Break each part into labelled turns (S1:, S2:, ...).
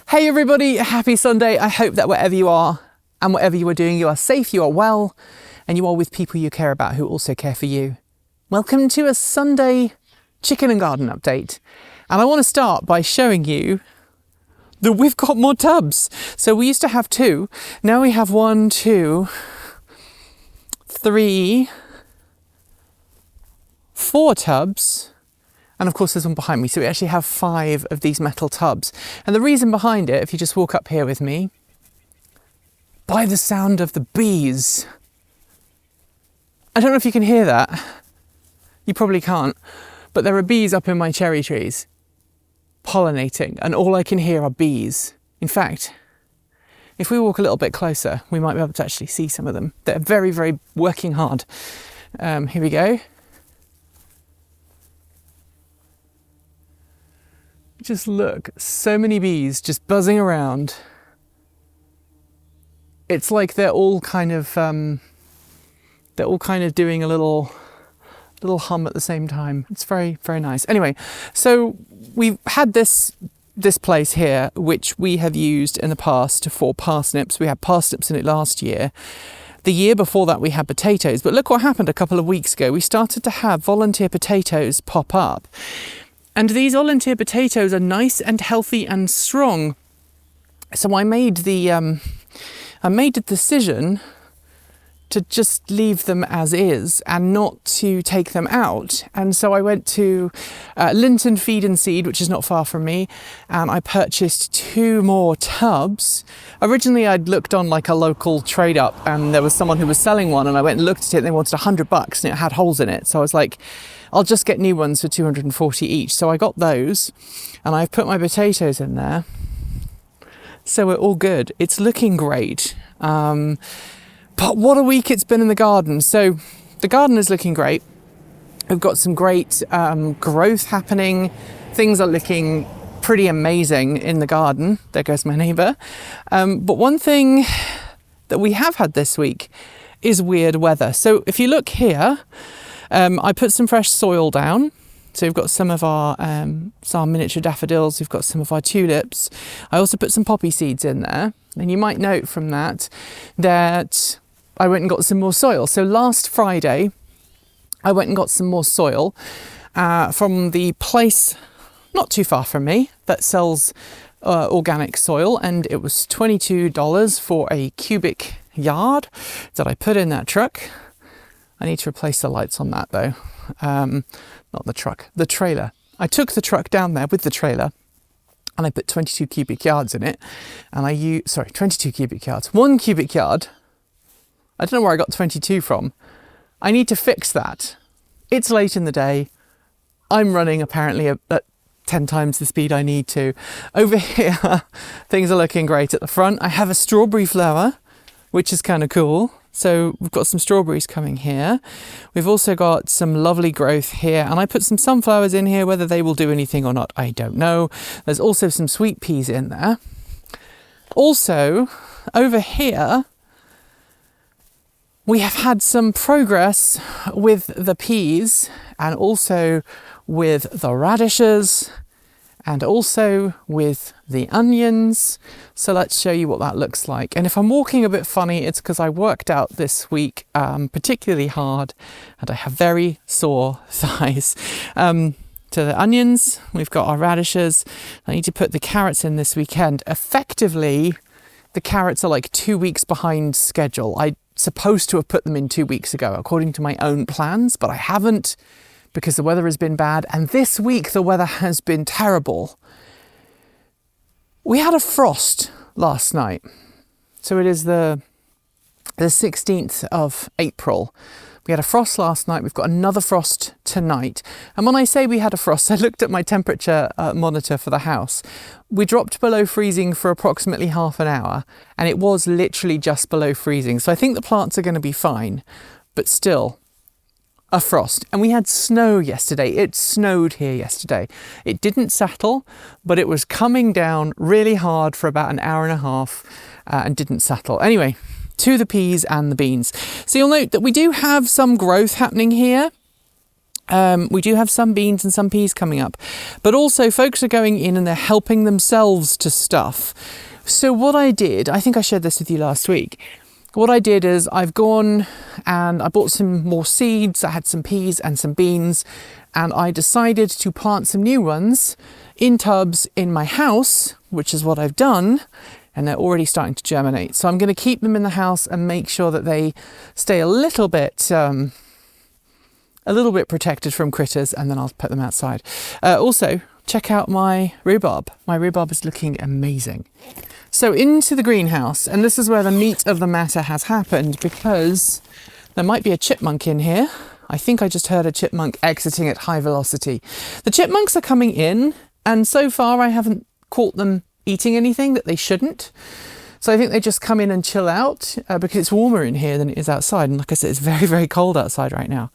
S1: Hey everybody, happy Sunday. I hope that wherever you are and whatever you are doing, you are safe, you are well, and you are with people you care about who also care for you. Welcome to a Sunday chicken and garden update. And I want to start by showing you that we've got more tubs. So we used to have 2, now we have 1, 2, 3, 4 tubs. And of course there's one behind me, so we actually have 5 of these metal tubs. And the reason behind it, if you just walk up here with me, by the sound of the bees. I don't know if you can hear that. You probably can't. But there are bees up in my cherry trees, pollinating, and all I can hear are bees. In fact, if we walk a little bit closer, we might be able to actually see some of them. They're very, very working hard. Here we go. Just look, so many bees just buzzing around. It's like they're all kind of doing a little hum at the same time. It's very, very nice. Anyway, so we've had this place here, which we have used in the past for parsnips. We had parsnips in it last year. The year before that we had potatoes, but look what happened a couple of weeks ago. We started to have volunteer potatoes pop up. And these volunteer potatoes are nice and healthy and strong. So I made the decision to just leave them as is and not to take them out. And so I went to Linton Feed and Seed, which is not far from me, and I purchased 2 more tubs. Originally I'd looked on like a local trade up and there was someone who was selling one, and I went and looked at it and they wanted $100 and it had holes in it. So I was like, I'll just get new ones for $240 each. So I got those and I've put my potatoes in there. So we're all good. It's looking great. But what a week it's been in the garden. So the garden is looking great. We've got some great growth happening. Things are looking pretty amazing in the garden. There goes my neighbour. But one thing that we have had this week is weird weather. So if you look here, I put some fresh soil down. So we've got some of our miniature daffodils, we've got some of our tulips. I also put some poppy seeds in there. And you might note from that I went and got some more soil. So last Friday, I went and got some more soil from the place not too far from me that sells organic soil. And it was $22 for a cubic yard that I put in that truck. I need to replace the lights on that though. Not the truck, the trailer. I took the truck down there with the trailer and I put 22 cubic yards in it. And 22 cubic yards, 1 cubic yard. I don't know where I got 22 from. I need to fix that. It's late in the day. I'm running apparently at 10 times the speed I need to. Over here, things are looking great at the front. I have a strawberry flower, which is kind of cool. So we've got some strawberries coming here. We've also got some lovely growth here, and I put some sunflowers in here. Whether they will do anything or not, I don't know. There's also some sweet peas in there. Also, over here, we have had some progress with the peas and also with the radishes and also with the onions. So let's show you what that looks like. And if I'm walking a bit funny, it's because I worked out this week particularly hard and I have very sore thighs. To the onions, we've got our radishes. I need to put the carrots in this weekend. Effectively, the carrots are like 2 weeks behind schedule. I'm supposed to have put them in 2 weeks ago, according to my own plans, but I haven't, because the weather has been bad, and this week the weather has been terrible. We had a frost last night, so it is the 16th of April. We had a frost last night, we've got another frost tonight, and when I say we had a frost, I looked at my temperature monitor for the house. We dropped below freezing for approximately half an hour, and it was literally just below freezing, so I think the plants are going to be fine, but still, a frost. And we had snow yesterday. It snowed here yesterday. It didn't settle, but it was coming down really hard for about an hour and a half and didn't settle. Anyway, to the peas and the beans. So you'll note that we do have some growth happening here. We do have some beans and some peas coming up, but also folks are going in and they're helping themselves to stuff. So what I did, I think I shared this with you last week. What I did is I've gone and I bought some more seeds. I had some peas and some beans, and I decided to plant some new ones in tubs in my house, which is what I've done, and they're already starting to germinate. So I'm going to keep them in the house and make sure that they stay a little bit protected from critters, and then I'll put them outside. Also, check out my rhubarb. My rhubarb is looking amazing. So into the greenhouse, and this is where the meat of the matter has happened, because there might be a chipmunk in here. I think I just heard a chipmunk exiting at high velocity. The chipmunks are coming in, and so far I haven't caught them eating anything that they shouldn't. So I think they just come in and chill out because it's warmer in here than it is outside. And like I said, it's very, very cold outside right now.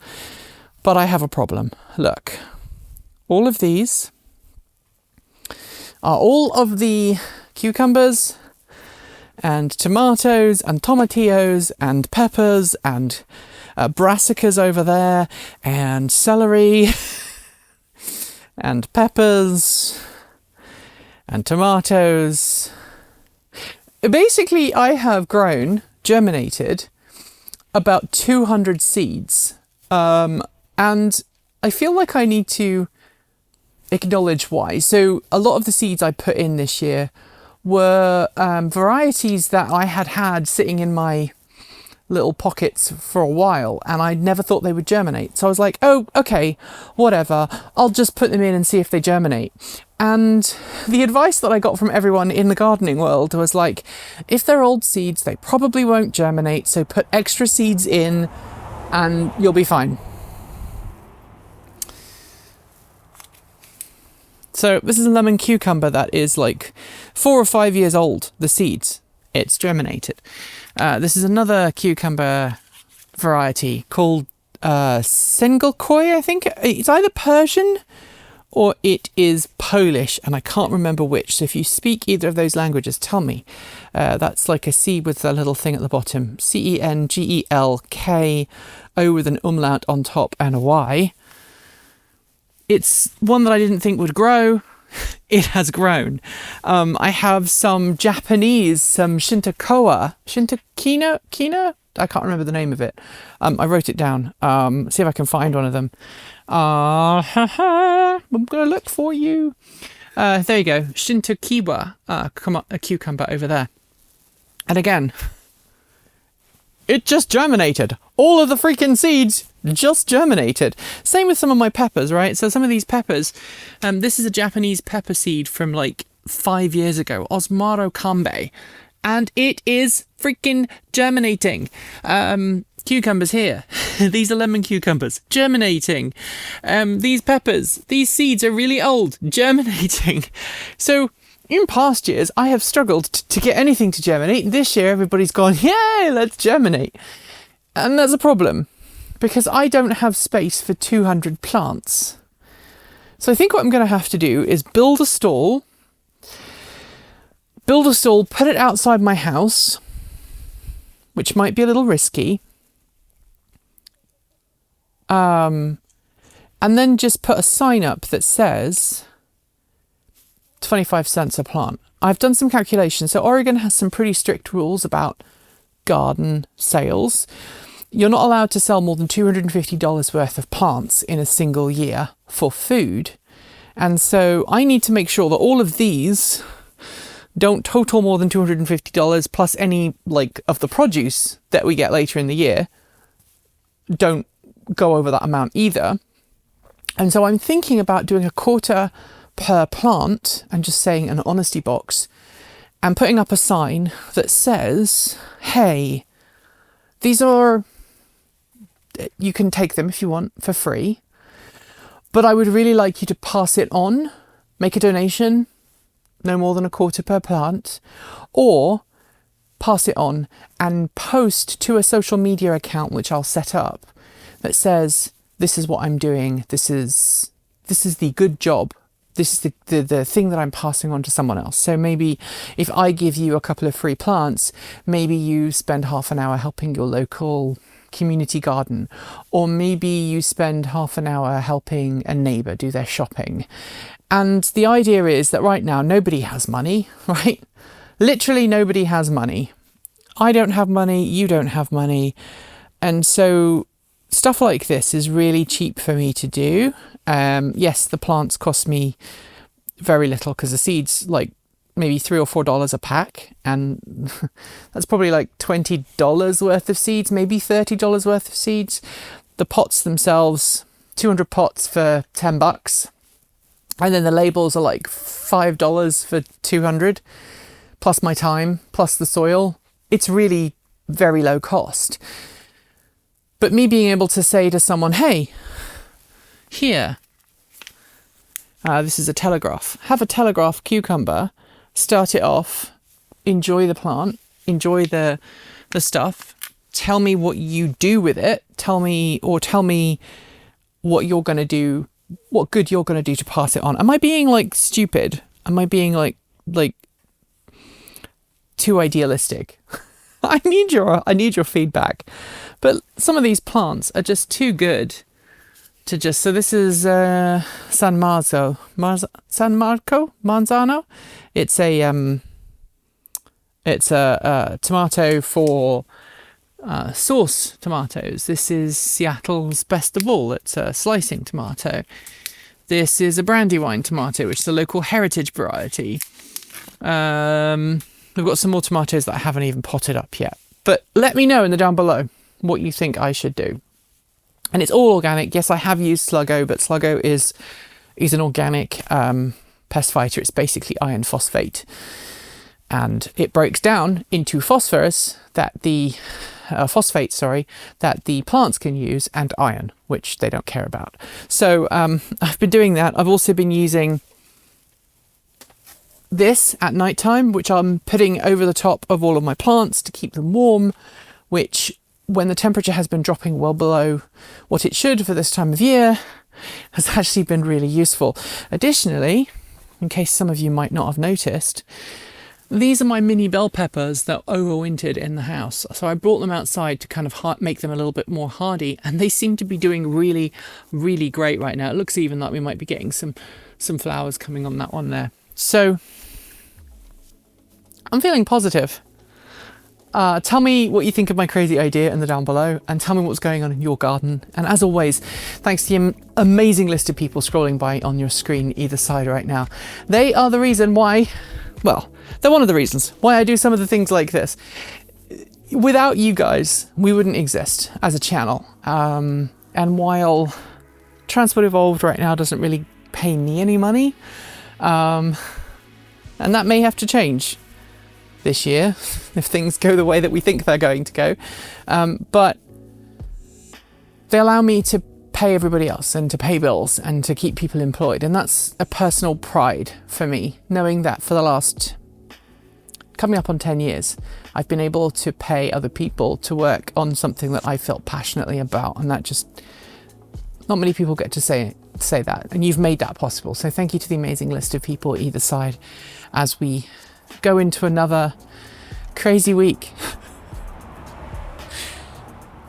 S1: But I have a problem. Look, all of these are all of the cucumbers and tomatoes and tomatillos and peppers and brassicas over there and celery and peppers and tomatoes. Basically, I have germinated about 200 seeds. And I feel like I need to acknowledge why. So a lot of the seeds I put in this year were varieties that I had sitting in my little pockets for a while, and I never thought they would germinate. So I was like, oh, okay, whatever. I'll just put them in and see if they germinate. And the advice that I got from everyone in the gardening world was like, if they're old seeds, they probably won't germinate. So put extra seeds in and you'll be fine. So this is a lemon cucumber that is like 4 or 5 years old, the seeds. It's germinated. This is another cucumber variety called Sengalkoi, I think. It's either Persian or it is Polish, and I can't remember which. So if you speak either of those languages, tell me. That's like a C with a little thing at the bottom. Cengelko, O with an umlaut on top and a Y. It's one that I didn't think would grow. It has grown. I have some Japanese, some Shintokoa, Kina? I can't remember the name of it. I wrote it down. See if I can find one of them. I'm going to look for you. There you go. Shintokiwa, a cucumber over there. And again, it just germinated. All of the freaking seeds just germinated. Same with some of my peppers, right? So some of these peppers, this is a Japanese pepper seed from like 5 years ago, Osmaro Kambe, and it is freaking germinating. Cucumbers here. These are lemon cucumbers, germinating. These peppers, these seeds are really old, germinating. So in past years, I have struggled to get anything to germinate. This year, everybody's gone, yay, let's germinate. And that's a problem, because I don't have space for 200 plants. So I think what I'm going to have to do is build a stall, put it outside my house, which might be a little risky, and then just put a sign up that says 25 cents a plant. I've done some calculations. So Oregon has some pretty strict rules about garden sales. You're not allowed to sell more than $250 worth of plants in a single year for food. And so I need to make sure that all of these don't total more than $250 plus any of the produce that we get later in the year don't go over that amount either. And so I'm thinking about doing a quarter per plant and just saying an honesty box and putting up a sign that says, hey, these are, you can take them if you want for free, but I would really like you to pass it on, make a donation, no more than a quarter per plant, or pass it on and post to a social media account, which I'll set up, that says, this is what I'm doing, this is the good job, this is the thing that I'm passing on to someone else. So maybe if I give you a couple of free plants, maybe you spend half an hour helping your local community garden, or maybe you spend half an hour helping a neighbour do their shopping. And the idea is that right now nobody has money, right? Literally nobody has money. I don't have money, you don't have money. And so stuff like this is really cheap for me to do. Yes, the plants cost me very little because the seeds like maybe $3 or $4 a pack, and that's probably like $20 worth of seeds, maybe $30 worth of seeds. The pots themselves, 200 pots for $10, and then the labels are like $5 for 200, plus my time, plus the soil. It's really very low cost. But me being able to say to someone, hey, here, this is a telegraph, have a telegraph cucumber, start it off, enjoy the plant, enjoy the stuff, tell me what you do with it, tell me what you're going to do, what good you're going to do to pass it on. Am I being like stupid? Am I being like too idealistic? I need your feedback. But some of these plants are just too good to just, so this is San Marco Manzano. It's a tomato for sauce tomatoes. This is Seattle's best of all. It's a slicing tomato. This is a Brandywine tomato, which is a local heritage variety. We've got some more tomatoes that I haven't even potted up yet. But let me know in the down below what you think I should do. And it's all organic. Yes, I have used Sluggo, but Sluggo is an organic pest fighter. It's basically iron phosphate. And it breaks down into phosphate, that the plants can use, and iron, which they don't care about. So I've been doing that. I've also been using this at nighttime, which I'm putting over the top of all of my plants to keep them warm, which when the temperature has been dropping well below what it should for this time of year, has actually been really useful. Additionally, in case some of you might not have noticed, these are my mini bell peppers that overwintered in the house. So I brought them outside to kind of make them a little bit more hardy, and they seem to be doing really, really great right now. It looks even like we might be getting some flowers coming on that one there. So I'm feeling positive. Tell me what you think of my crazy idea in the down below, and tell me what's going on in your garden. And as always, thanks to the amazing list of people scrolling by on your screen either side right now. They are the reason why, well, they're one of the reasons why I do some of the things like this. Without you guys, we wouldn't exist as a channel. And while Transport Evolved right now doesn't really pay me any money, and that may have to change this year if things go the way that we think they're going to go, but they allow me to pay everybody else and to pay bills and to keep people employed, and that's a personal pride for me, knowing that for the last coming up on 10 years I've been able to pay other people to work on something that I felt passionately about, and that just not many people get to say that, and you've made that possible. So thank you to the amazing list of people either side as we go into another crazy week.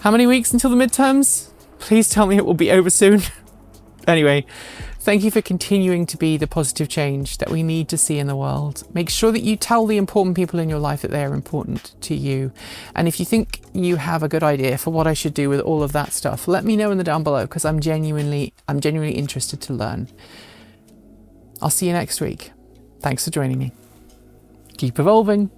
S1: How many weeks until the midterms? Please tell me it will be over soon. Anyway, thank you for continuing to be the positive change that we need to see in the world. Make sure that you tell the important people in your life that they are important to you. And if you think you have a good idea for what I should do with all of that stuff, let me know in the down below, because I'm genuinely interested to learn. I'll see you next week. Thanks for joining me. Keep evolving.